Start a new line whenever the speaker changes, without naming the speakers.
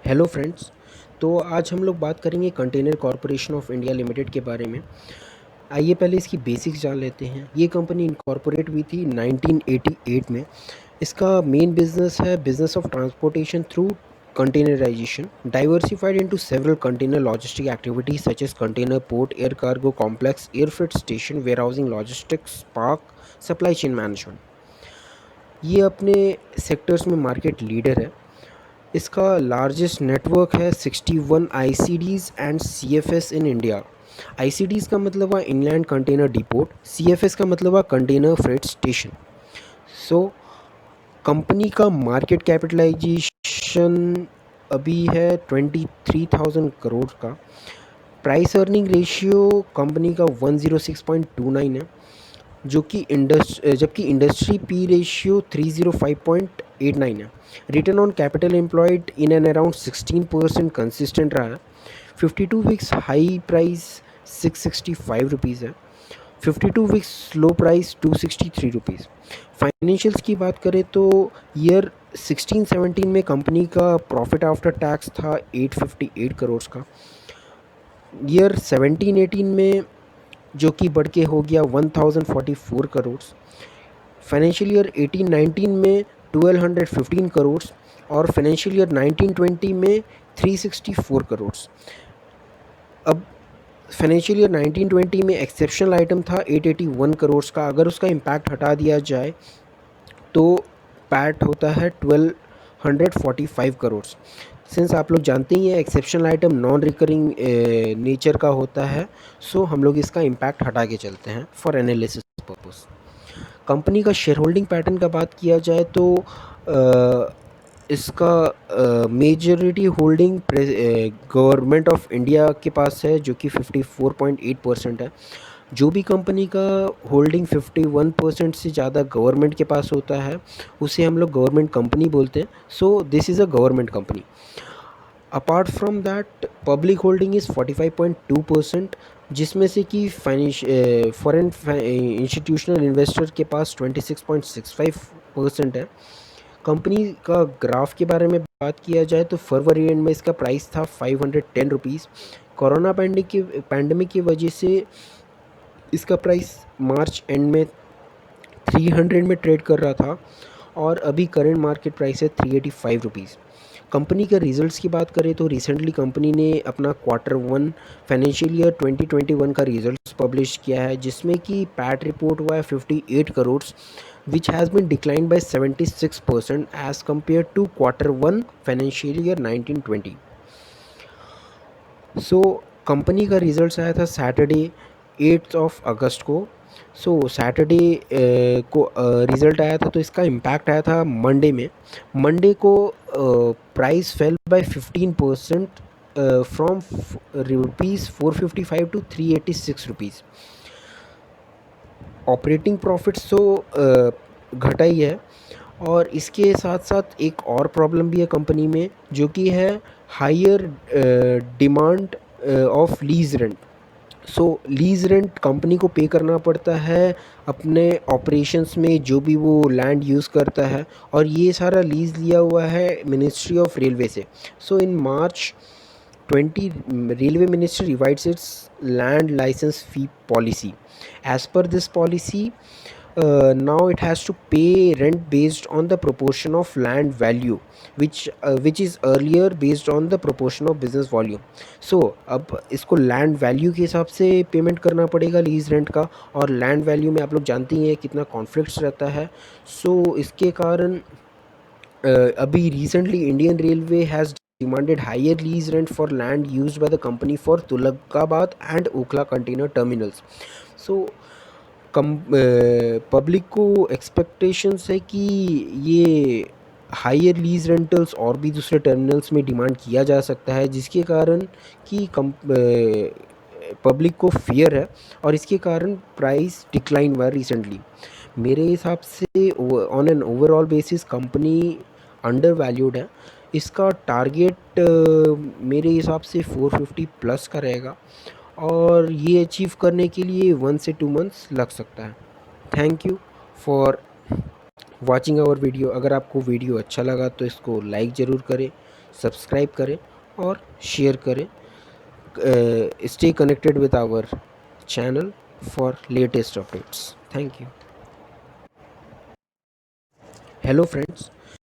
Hello friends. तो आज हम लोग बात करेंगे container corporation of India limited के बारे में। आइए पहले इसकी बेसिक्स जान लेते हैं। ये कंपनी इनकॉर्पोरेट हुई थी 1988 में। इसका मेन बिजनेस है business of transportation through containerization, diversified into several container logistic activities such as container port, air cargo complex, airfreight station, warehousing, logistics, park, supply chain management. ये अपने सेक्टर्स में market leader है। इसका largest network है 61 आईसीडीज़ and CFS in India. आईसीडीज़ का मतलब है inland container depot, CFS का मतलब है container freight station. So company का मार्केट कैपिटलाइजेशन अभी है 23,000 करोड़ का। प्राइस अर्निंग रेशियो कंपनी का 106.29 है, जबकि इंडस्ट्री पी रेशियो 305.89 है। Return on capital employed in and around 16% consistent रहा है। 52 वीक्स हाई प्राइस 665 रुपीज़ है, 52 weeks low price 263 rupees. Financials की बात करें तो ईयर 16-17 में कंपनी का प्रॉफिट आफ्टर टैक्स था 858 करोड़ का। ईयर 17-18 में जो कि बढ़ के हो गया 1044 करोड़। फाइनेंशियल ईयर 18-19 में 1215 करोड़ और फाइनेंशियल ईयर 19-20 में 364 करोड़। अब फाइनेंशियल ईयर 19-20 में एक्सेप्शनल आइटम था 881 करोड़ का। अगर उसका इम्पैक्ट हटा दिया जाए तो पैट होता है 1245 करोड़। सिंस आप लोग जानते ही हैं exceptional item non recurring nature का होता है, सो हम लोग इसका इम्पैक्ट हटा के चलते हैं फॉर एनालिसिस पर्पस। कंपनी का शेयर होल्डिंग पैटर्न का बात किया जाए तो इसका majority holding government of India के पास है जो कि 54.8% है। जो भी कंपनी का होल्डिंग 51% से ज़्यादा गवर्नमेंट के पास होता है उसे हम लोग गवर्नमेंट कंपनी बोलते हैं। So this is a government company. Apart from that public holding is 45.2%, जिसमें से कि फॉरेन इंस्टीट्यूशनल इन्वेस्टर के पास 26.65% है। कंपनी का ग्राफ के बारे में बात किया जाए तो फरवरी एंड में इसका प्राइस था 510 रुपीज़। कोरोना पैंडमिक की वजह से इसका प्राइस मार्च एंड में 300 में ट्रेड कर रहा था और अभी करेंट मार्केट प्राइस है 385 रुपीज़। कंपनी के रिजल्ट्स की बात करें तो रिसेंटली कंपनी ने अपना Q1 फाइनेंशियल ईयर 2021 का रिजल्ट्स पब्लिश किया है, जिसमें कि पैट रिपोर्ट हुआ है 58 crore, which has been declined by 76% as compared to Q1 financial year 1920। So company का रिजल्ट्स आया था सैटरडे 8 अगस्त को। सो सैटरडे को रिज़ल्ट आया था तो इसका इम्पैक्ट आया था मंडे में। मंडे को price fell by 15% from ₹455 to 386 rupees. Operating profits तो घटा ही है और इसके साथ साथ एक और प्रॉब्लम भी है कंपनी में जो कि है higher demand of lease rent. So lease rent company को पे करना पड़ता है अपने ऑपरेशंस में जो भी वो लैंड यूज़ करता है, और ये सारा लीज़ लिया हुआ है मिनिस्ट्री ऑफ रेलवे से। So in March 20 railway ministry रिवाइड्स its land licence fee policy. As per this policy now it has to pay rent based on the proportion of land value, which is earlier based on the proportion of business volume. So अब इसको land value के हिसाब से payment करना पड़ेगा lease rent का, और land value में आप लोग जानते ही हैं कितना कॉन्फ्लिक्ट्स रहता है। सो इसके कारण अभी recently Indian railway has demanded higher lease rent for land used by the company for Tulagabad and Okla container terminals. So come public को एक्सपेक्टेशंस है कि ये हायर लीज रेंटल्स और भी दूसरे टर्मिनल्स में डिमांड किया जा सकता है, जिसके कारण कि पब्लिक को फियर है और इसके कारण प्राइस डिक्लाइन हुआ रिसेंटली। मेरे हिसाब से on an overall basis company under valued है। इसका टारगेट मेरे हिसाब से 450 प्लस का रहेगा और ये अचीव करने के लिए 1 से 2 मंथ्स लग सकता है। Thank you for watching our video. अगर आपको वीडियो अच्छा लगा तो इसको लाइक ज़रूर करें, सब्सक्राइब करें और शेयर करें. Stay connected with our channel for latest updates. Thank you. Hello friends,